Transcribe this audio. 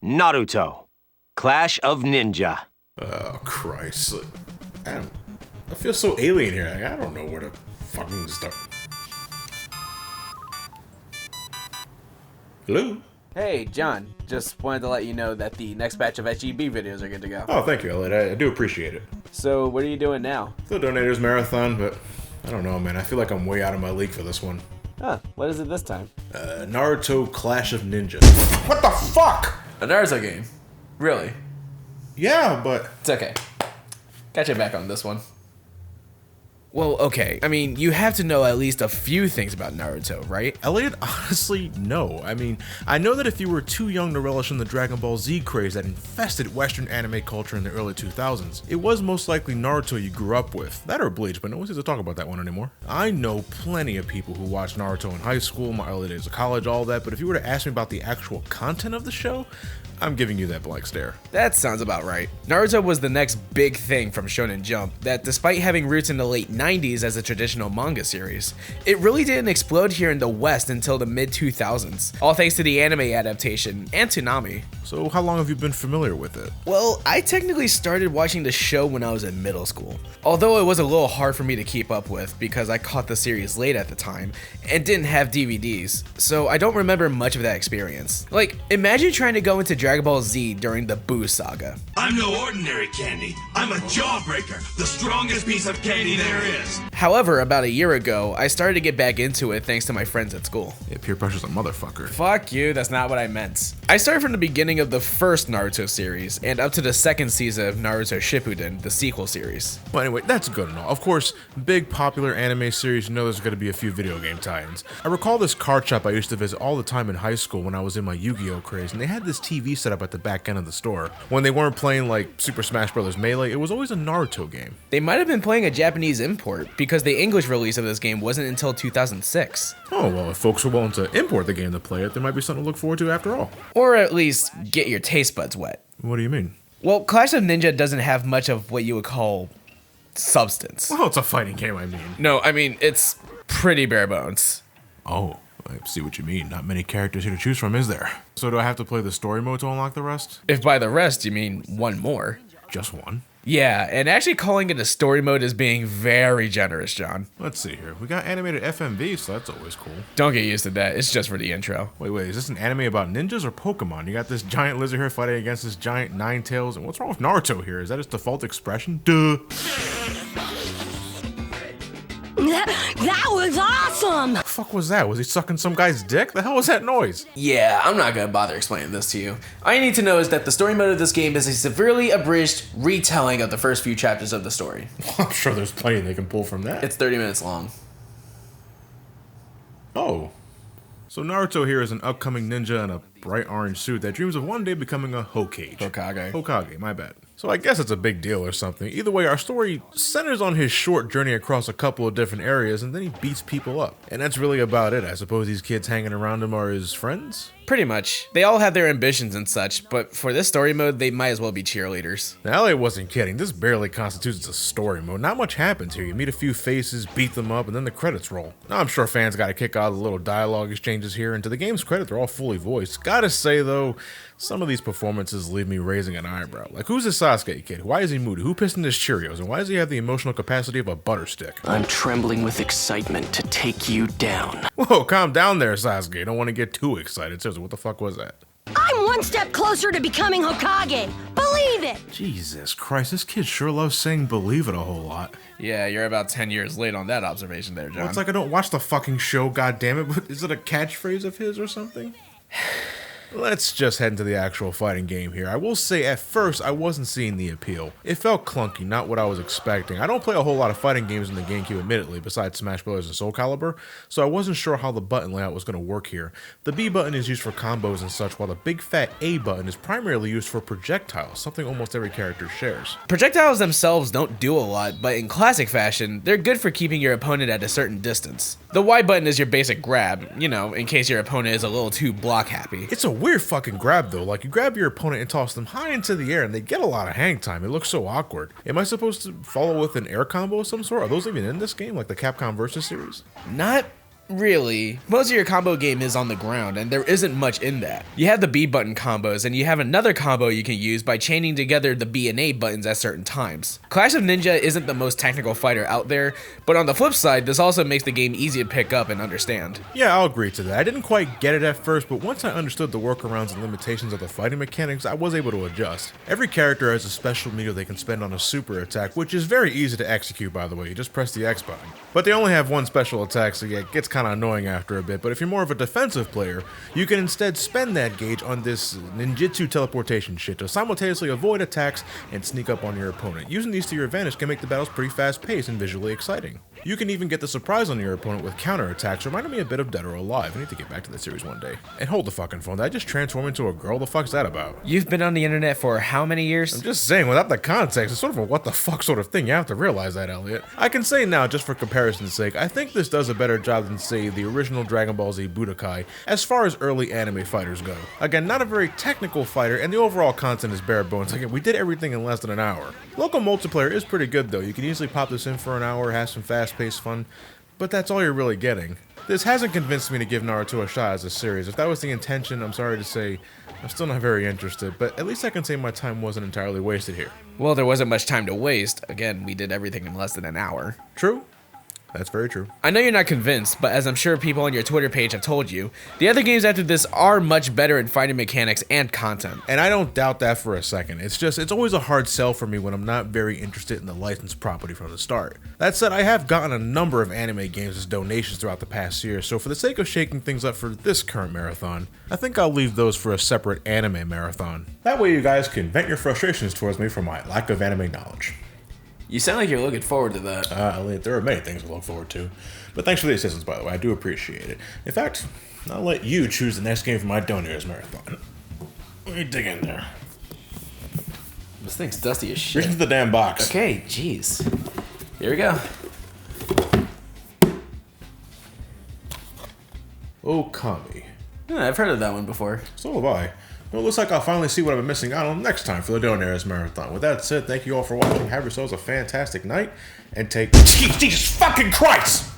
Naruto, Clash of Ninja. Oh, Christ. I feel so alien here. I don't know where to fucking start. Hello? Hey, John. Just wanted to let you know that the next batch of SGB videos are good to go. Oh, thank you, Elliot. I do appreciate it. So, what are you doing now? The Donators Marathon, but I don't know, man. I feel like I'm way out of my league for this one. Huh, what is it this time? Naruto Clash of Ninja. What the fuck? A Naruto game. Really? Yeah, but... It's okay. Got your back on this one. Well, okay. I mean, you have to know at least a few things about Naruto, right? Elliot, honestly, no. I mean, I know that if you were too young to relish in the Dragon Ball Z craze that infested Western anime culture in the early 2000s, it was most likely Naruto you grew up with. That or Bleach, but no one seems to talk about that one anymore. I know plenty of people who watched Naruto in high school, my early days of college, all that, but if you were to ask me about the actual content of the show, I'm giving you that blank stare. That sounds about right. Naruto was the next big thing from Shonen Jump that, despite having roots in the late 90s as a traditional manga series, it really didn't explode here in the West until the mid-2000s, all thanks to the anime adaptation and Toonami. So how long have you been familiar with it? Well, I technically started watching the show when I was in middle school, although it was a little hard for me to keep up with because I caught the series late at the time and didn't have DVDs, so I don't remember much of that experience. Like, imagine trying to go into Dragon Ball Z during the Boo saga. I'm no ordinary candy. I'm a jawbreaker, the strongest piece of candy there is. However, about a year ago, I started to get back into it thanks to my friends at school. Yeah, peer pressure's a motherfucker. Fuck you, that's not what I meant. I started from the beginning of the first Naruto series and up to the second season of Naruto Shippuden, the sequel series. Well, anyway, that's good and all. Of course, big popular anime series, you know there's going to be a few video game tie-ins. I recall this card shop I used to visit all the time in high school when I was in my Yu-Gi-Oh craze, and they had this TV set up at the back end of the store. When they weren't playing like Super Smash Bros. Melee, it was always a Naruto game. They might have been playing a Japanese import because the English release of this game wasn't until 2006. Oh, well, if folks are willing to import the game to play it, there might be something to look forward to after all. Or at least get your taste buds wet. What do you mean? Well, Clash of Ninja doesn't have much of what you would call substance. Well, it's a fighting game, I mean. No, I mean, it's pretty bare bones. Oh, I see what you mean. Not many characters here to choose from, is there? So do I have to play the story mode to unlock the rest? If by the rest you mean one more. Just one? Yeah, and actually calling it a story mode is being very generous, John. Let's see here. We got animated FMV, so that's always cool. Don't get used to that, it's just for the intro. Wait, is this an anime about ninjas or Pokemon? You got this giant lizard here fighting against this giant Ninetales, and what's wrong with Naruto here? Is that his default expression? Duh! That was awesome! The fuck was that? Was he sucking some guy's dick? The hell was that noise? Yeah, I'm not gonna bother explaining this to you. All you need to know is that the story mode of this game is a severely abridged retelling of the first few chapters of the story. I'm sure there's plenty they can pull from that. It's 30 minutes long. Oh. So Naruto here is an upcoming ninja in a bright orange suit that dreams of one day becoming a Hokage. Hokage, my bad. So I guess it's a big deal or something. Either way, our story centers on his short journey across a couple of different areas, and then he beats people up. And that's really about it. I suppose these kids hanging around him are his friends? Pretty much. They all have their ambitions and such, but for this story mode, they might as well be cheerleaders. Now, Elliot wasn't kidding. This barely constitutes a story mode. Not much happens here. You meet a few faces, beat them up, and then the credits roll. Now, I'm sure fans got a kick out of the little dialogue exchanges here, and to the game's credit, they're all fully voiced. Gotta say, though, some of these performances leave me raising an eyebrow. Like, who's this Sasuke kid? Why is he moody? Who pissed in his Cheerios? And why does he have the emotional capacity of a butter stick? I'm trembling with excitement to take you down. Whoa, calm down there, Sasuke. Don't want to get too excited. Seriously, what the fuck was that? I'm one step closer to becoming Hokage! Believe it! Jesus Christ, this kid sure loves saying believe it a whole lot. Yeah, you're about 10 years late on that observation there, John. Well, it's like I don't watch the fucking show, goddammit, but is it a catchphrase of his or something? Let's just head into the actual fighting game here. I will say at first I wasn't seeing the appeal. It felt clunky, not what I was expecting. I don't play a whole lot of fighting games in the GameCube admittedly, besides Smash Bros. And Soul Calibur, so I wasn't sure how the button layout was going to work here. The B button is used for combos and such, while the big fat A button is primarily used for projectiles, something almost every character shares. Projectiles themselves don't do a lot, but in classic fashion, they're good for keeping your opponent at a certain distance. The Y button is your basic grab, you know, in case your opponent is a little too block happy. It's a weird fucking grab though, like you grab your opponent and toss them high into the air and they get a lot of hang time. It looks so awkward. Am I supposed to follow with an air combo of some sort? Are those even in this game, like the Capcom Versus series? Not really. Most of your combo game is on the ground, and there isn't much in that. You have the B button combos, and you have another combo you can use by chaining together the B and A buttons at certain times. Clash of Ninja isn't the most technical fighter out there, but on the flip side, this also makes the game easy to pick up and understand. Yeah, I'll agree to that. I didn't quite get it at first, but once I understood the workarounds and limitations of the fighting mechanics, I was able to adjust. Every character has a special meter they can spend on a super attack, which is very easy to execute, by the way. You just press the X button. But they only have one special attack, so yeah, it gets kind of annoying after a bit. But if you're more of a defensive player, you can instead spend that gauge on this ninjutsu teleportation shit to simultaneously avoid attacks and sneak up on your opponent. Using these to your advantage can make the battles pretty fast-paced and visually exciting. You can even get the surprise on your opponent with counterattacks, reminding me a bit of Dead or Alive. I need to get back to that series one day. And hold the fucking phone, did I just transform into a girl? The fuck's that about? You've been on the internet for how many years? I'm just saying, without the context, it's sort of a what the fuck sort of thing. You have to realize that, Elliot. I can say now, just for comparison's sake, I think this does a better job than, say, the original Dragon Ball Z Budokai, as far as early anime fighters go. Again, not a very technical fighter, and the overall content is bare bones. Again, we did everything in less than an hour. Local multiplayer is pretty good, though. You can easily pop this in for an hour, have some fast-paced fun, but that's all you're really getting. This hasn't convinced me to give Naruto a shot as a series. If that was the intention, I'm sorry to say, I'm still not very interested, but at least I can say my time wasn't entirely wasted here. Well, there wasn't much time to waste. Again, we did everything in less than an hour. True. That's very true. I know you're not convinced, but as I'm sure people on your Twitter page have told you, the other games after this are much better in fighting mechanics and content. And I don't doubt that for a second. It's always a hard sell for me when I'm not very interested in the licensed property from the start. That said, I have gotten a number of anime games as donations throughout the past year, so for the sake of shaking things up for this current marathon, I think I'll leave those for a separate anime marathon. That way you guys can vent your frustrations towards me for my lack of anime knowledge. You sound like you're looking forward to that. Elliot, there are many things to look forward to. But thanks for the assistance, by the way. I do appreciate it. In fact, I'll let you choose the next game for my Donators Marathon. Let me dig in there. This thing's dusty as Reach shit. into the damn box. Okay, jeez. Here we go. Okami. Yeah, I've heard of that one before. So have I. Well, it looks like I'll finally see what I've been missing out on next time for the Donators Marathon. With that said, thank you all for watching. Have yourselves a fantastic night, and take... Jesus fucking Christ!